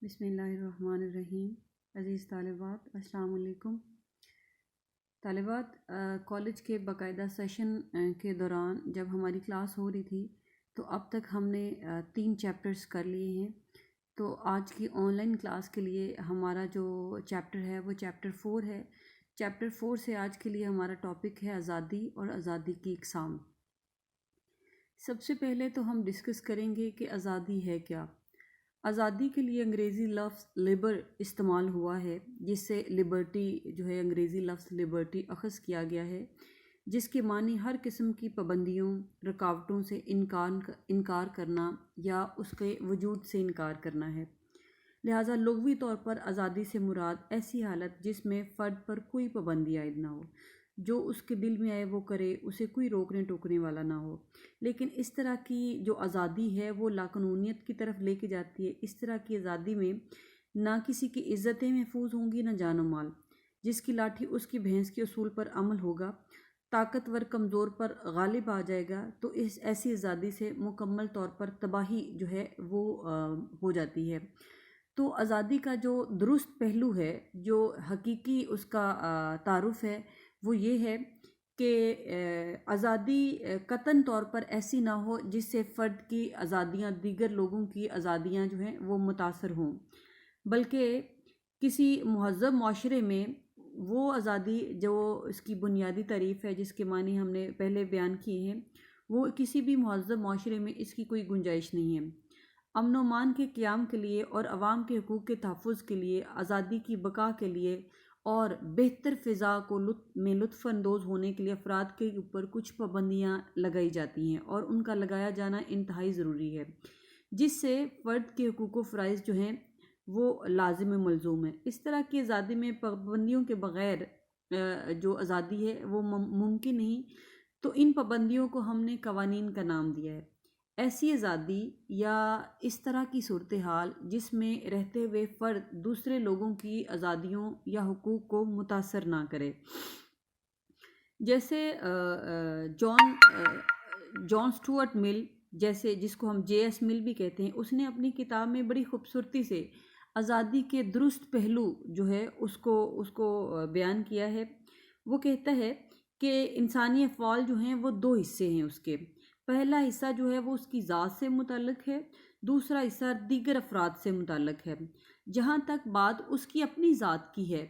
بسم اللہ الرحمن الرحیم۔ عزیز طالبات السلام علیکم۔ طالبات، کالج کے باقاعدہ سیشن کے دوران جب ہماری کلاس ہو رہی تھی تو اب تک ہم نے 3 چیپٹرز کر لیے ہیں۔ تو آج کی آن لائن کلاس کے لیے ہمارا جو چیپٹر ہے وہ چیپٹر 4 ہے۔ چیپٹر 4 سے آج کے لیے ہمارا ٹاپک ہے آزادی اور آزادی کی اقسام۔ سب سے پہلے تو ہم ڈسکس کریں گے کہ آزادی ہے کیا۔ آزادی کے لیے انگریزی لفظ لبر استعمال ہوا ہے، جس سے لبرٹی جو ہے انگریزی لفظ لبرٹی اخذ کیا گیا ہے، جس کے معنی ہر قسم کی پابندیوں، رکاوٹوں سے انکار کرنا یا اس کے وجود سے انکار کرنا ہے۔ لہٰذا لغوی طور پر آزادی سے مراد ایسی حالت جس میں فرد پر کوئی پابندی عائد نہ ہو، جو اس کے دل میں آئے وہ کرے، اسے کوئی روکنے ٹوکنے والا نہ ہو۔ لیکن اس طرح کی جو آزادی ہے وہ لاقانونیت کی طرف لے کے جاتی ہے۔ اس طرح کی آزادی میں نہ کسی کی عزتیں محفوظ ہوں گی نہ جان و مال، جس کی لاٹھی اس کی بھینس کے اصول پر عمل ہوگا، طاقتور کمزور پر غالب آ جائے گا، تو اس ایسی آزادی سے مکمل طور پر تباہی جو ہے وہ ہو جاتی ہے۔ تو آزادی کا جو درست پہلو ہے، جو حقیقی اس کا تعارف ہے، وہ یہ ہے کہ آزادی قطعاً طور پر ایسی نہ ہو جس سے فرد کی آزادیاں دیگر لوگوں کی آزادیاں جو ہیں وہ متاثر ہوں، بلکہ کسی مہذب معاشرے میں وہ آزادی جو اس کی بنیادی تعریف ہے، جس کے معنی ہم نے پہلے بیان کیے ہیں، وہ کسی بھی مہذب معاشرے میں اس کی کوئی گنجائش نہیں ہے۔ امن و امان کے قیام کے لیے اور عوام کے حقوق کے تحفظ کے لیے، آزادی کی بقا کے لیے اور بہتر فضا کو میں لطف اندوز ہونے کے لیے افراد کے اوپر کچھ پابندیاں لگائی جاتی ہیں، اور ان کا لگایا جانا انتہائی ضروری ہے، جس سے فرد کے حقوق و فرائض جو ہیں وہ لازم و ملزوم ہیں۔ اس طرح کی آزادی میں پابندیوں کے بغیر جو آزادی ہے وہ ممکن نہیں، تو ان پابندیوں کو ہم نے قوانین کا نام دیا ہے۔ ایسی آزادی یا اس طرح کی صورتحال جس میں رہتے ہوئے فرد دوسرے لوگوں کی آزادیوں یا حقوق کو متاثر نہ کرے، جیسے جان سٹوارٹ مل جیسے، جس کو ہم جے ایس مل بھی کہتے ہیں، اس نے اپنی کتاب میں بڑی خوبصورتی سے آزادی کے درست پہلو جو ہے اس کو بیان کیا ہے۔ وہ کہتا ہے کہ انسانی افعال جو ہیں وہ 2 حصے ہیں اس کے۔ پہلا حصہ جو ہے وہ اس کی ذات سے متعلق ہے، دوسرا حصہ دیگر افراد سے متعلق ہے۔ جہاں تک بات اس کی اپنی ذات کی ہے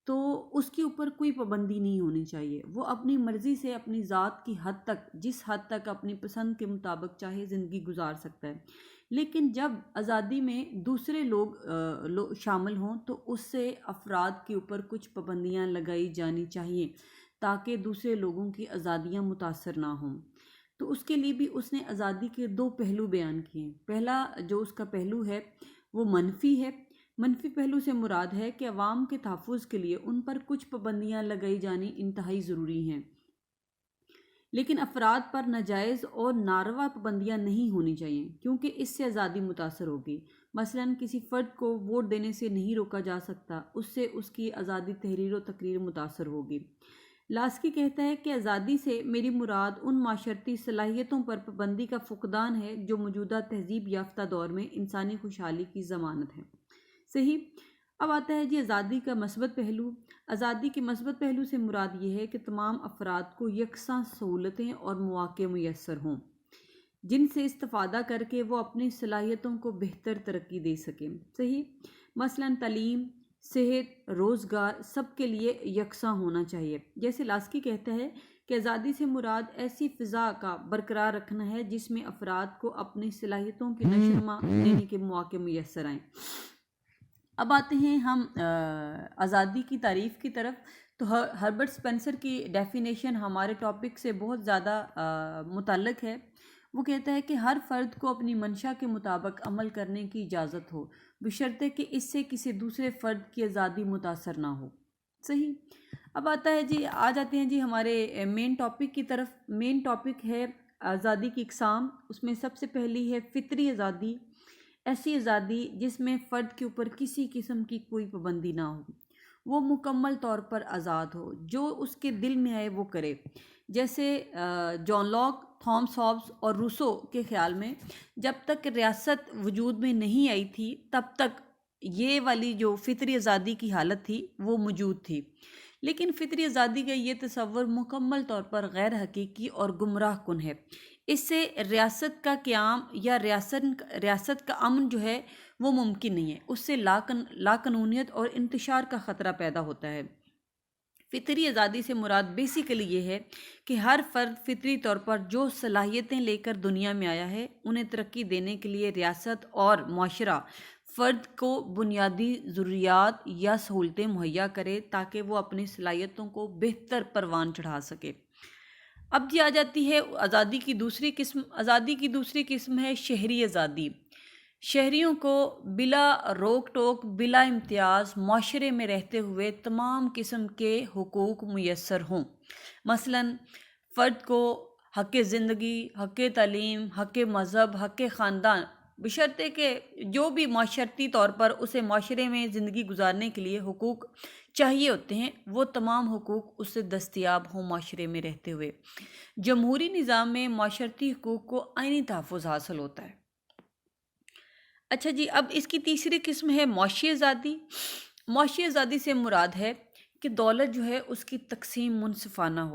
تو اس کے اوپر کوئی پابندی نہیں ہونی چاہیے، وہ اپنی مرضی سے اپنی ذات کی حد تک، جس حد تک اپنی پسند کے مطابق چاہے زندگی گزار سکتا ہے۔ لیکن جب آزادی میں دوسرے لوگ شامل ہوں تو اس سے افراد کے اوپر کچھ پابندیاں لگائی جانی چاہیے، تاکہ دوسرے لوگوں کی آزادیاں متاثر نہ ہوں۔ تو اس کے لیے بھی اس نے آزادی کے 2 پہلو بیان کیے ہیں۔ پہلا جو اس کا پہلو ہے وہ منفی ہے۔ منفی پہلو سے مراد ہے کہ عوام کے تحفظ کے لیے ان پر کچھ پابندیاں لگائی جانی انتہائی ضروری ہیں، لیکن افراد پر ناجائز اور ناروا پابندیاں نہیں ہونی چاہیے، کیونکہ اس سے آزادی متاثر ہوگی۔ مثلاً کسی فرد کو ووٹ دینے سے نہیں روکا جا سکتا، اس سے اس کی آزادی تحریر و تقریر متاثر ہوگی۔ لاسکی کہتا ہے کہ آزادی سے میری مراد ان معاشرتی صلاحیتوں پر پابندی کا فقدان ہے جو موجودہ تہذیب یافتہ دور میں انسانی خوشحالی کی ضمانت ہے۔ صحیح۔ اب آتا ہے جی آزادی کا مثبت پہلو۔ آزادی کے مثبت پہلو سے مراد یہ ہے کہ تمام افراد کو یکساں سہولتیں اور مواقع میسر ہوں، جن سے استفادہ کر کے وہ اپنی صلاحیتوں کو بہتر ترقی دے سکیں۔ صحیح۔ مثلاً تعلیم، صحت، روزگار سب کے لیے یکساں ہونا چاہیے۔ جیسے لاسکی کہتا ہے کہ آزادی سے مراد ایسی فضا کا برقرار رکھنا ہے جس میں افراد کو اپنی صلاحیتوں کی نشوونما دینے کے مواقع میسر آئیں۔ اب آتے ہیں ہم آزادی کی تعریف کی طرف۔ تو ہربرٹ اسپینسر کی ڈیفینیشن ہمارے ٹاپک سے بہت زیادہ متعلق ہے۔ وہ کہتا ہے کہ ہر فرد کو اپنی منشا کے مطابق عمل کرنے کی اجازت ہو، بشرطے کہ اس سے کسی دوسرے فرد کی آزادی متاثر نہ ہو۔ صحیح۔ اب آ جاتے ہیں جی ہمارے مین ٹاپک کی طرف۔ مین ٹاپک ہے آزادی کی اقسام۔ اس میں سب سے پہلی ہے فطری آزادی، ایسی آزادی جس میں فرد کے اوپر کسی قسم کی کوئی پابندی نہ ہو، وہ مکمل طور پر آزاد ہو، جو اس کے دل میں آئے وہ کرے۔ جیسے جان لاک، تھامس ہابس اور روسو کے خیال میں جب تک ریاست وجود میں نہیں آئی تھی تب تک یہ والی جو فطری آزادی کی حالت تھی وہ موجود تھی، لیکن فطری آزادی کا یہ تصور مکمل طور پر غیر حقیقی اور گمراہ کن ہے۔ اس سے ریاست کا قیام یا ریاست کا امن جو ہے وہ ممکن نہیں ہے، اس سے لاقانونیت اور انتشار کا خطرہ پیدا ہوتا ہے۔ فطری آزادی سے مراد بیسیکلی یہ ہے کہ ہر فرد فطری طور پر جو صلاحیتیں لے کر دنیا میں آیا ہے انہیں ترقی دینے کے لیے ریاست اور معاشرہ فرد کو بنیادی ضروریات یا سہولتیں مہیا کرے تاکہ وہ اپنی صلاحیتوں کو بہتر پروان چڑھا سکے۔ اب جی آ جاتی ہے آزادی کی دوسری قسم۔ آزادی کی دوسری قسم ہے شہری آزادی۔ شہریوں کو بلا روک ٹوک، بلا امتیاز معاشرے میں رہتے ہوئے تمام قسم کے حقوق میسر ہوں۔ مثلاً فرد کو حق زندگی، حق تعلیم، حق مذہب، حق خاندان، بشرطے کہ جو بھی معاشرتی طور پر اسے معاشرے میں زندگی گزارنے کے لیے حقوق چاہیے ہوتے ہیں وہ تمام حقوق اسے دستیاب ہوں معاشرے میں رہتے ہوئے۔ جمہوری نظام میں معاشرتی حقوق کو آئینی تحفظ حاصل ہوتا ہے۔ اچھا جی، اب اس کی تیسری قسم ہے معاشی آزادی۔ معاشی آزادی سے مراد ہے کہ دولت جو ہے اس کی تقسیم منصفانہ ہو۔